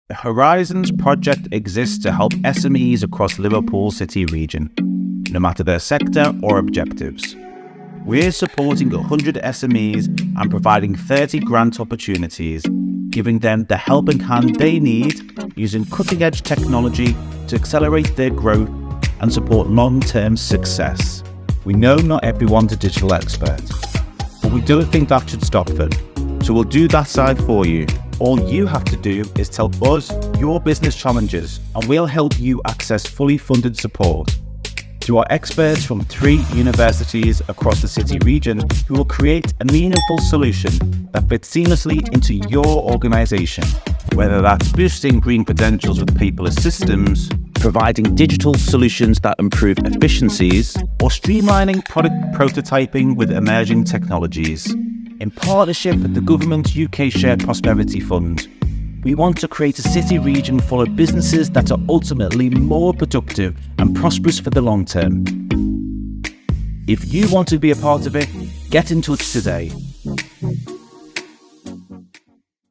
The Horizons project exists to help SMEs across Liverpool City Region, no matter their sector or objectives. We're supporting 100 SMEs and providing 30 grant opportunities, giving them the helping hand they need using cutting-edge technology to accelerate their growth and support long-term success. We know not everyone's a digital expert, but we don't think that should stop them. So we'll do that side for you. All you have to do is tell us your business challenges and we'll help you access fully funded support. To our experts from 3 universities across the city region who will create a meaningful solution that fits seamlessly into your organisation, whether that's boosting green credentials with paperless systems, providing digital solutions that improve efficiencies, or streamlining product prototyping with emerging technologies. In partnership with the government's UK Shared Prosperity Fund, we want to create a city region full of businesses that are ultimately more productive and prosperous for the long term. If you want to be a part of it, get in touch today.